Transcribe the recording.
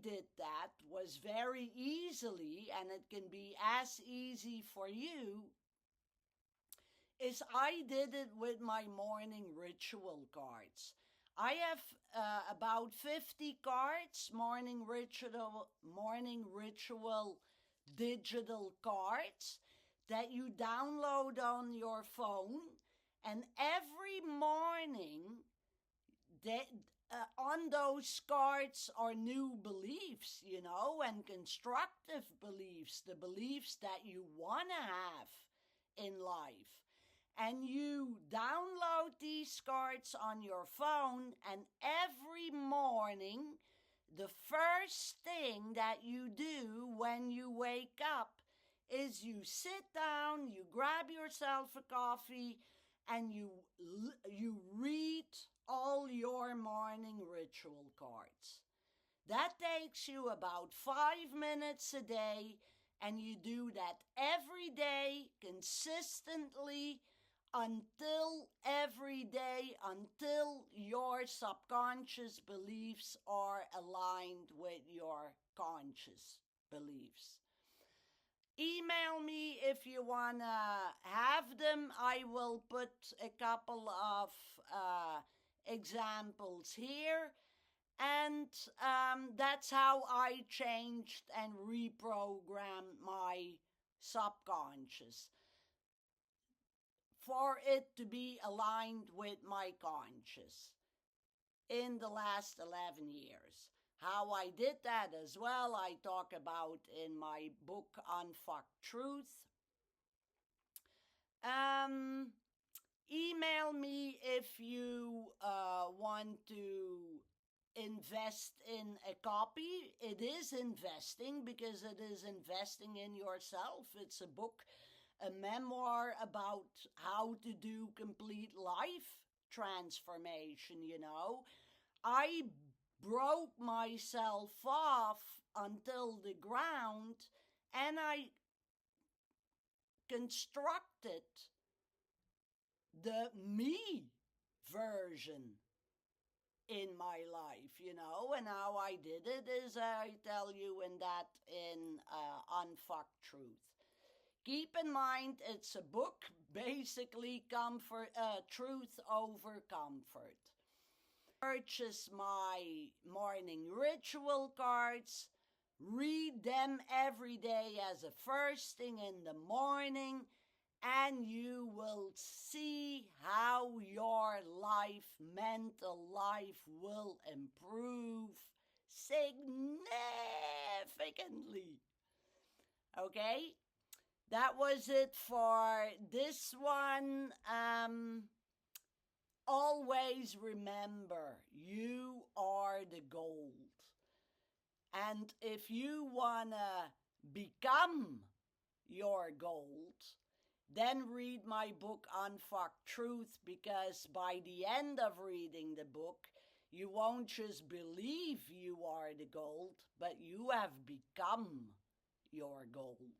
did that was very easily, and it can be as easy for you, is I did it with my morning ritual cards. I have about 50 cards, morning ritual digital cards that you download on your phone, and every morning on those cards are new beliefs, and constructive beliefs, the beliefs that you want to have in life. And you download these cards on your phone, and every morning, the first thing that you do when you wake up is you sit down, you grab yourself a coffee, and you read all your morning ritual cards. That takes you about 5 minutes a day, and you do that every day consistently until your subconscious beliefs are aligned with your conscious beliefs. Email me if you want to have them. I will put a couple of examples here. And that's how I changed and reprogrammed my subconscious for it to be aligned with my conscious in the last 11 years. How I did that as well, I talk about in my book, Unfuck Truth. Email me if you want to invest in a copy. It is investing because it is investing in yourself. It's a book, a memoir about how to do complete life transformation, I broke myself off until the ground, and I constructed the me version in my life, and how I did it is I tell you in Unfuck Truth. Keep in mind, it's a book, basically truth over comfort. Purchase my morning ritual cards, read them every day as a first thing in the morning, and you will see how your mental life will improve significantly. Okay? That was it for this one. Always remember, you are the gold. And if you want to become your gold, then read my book, Unfuck Truth, because by the end of reading the book, you won't just believe you are the gold, but you have become your gold.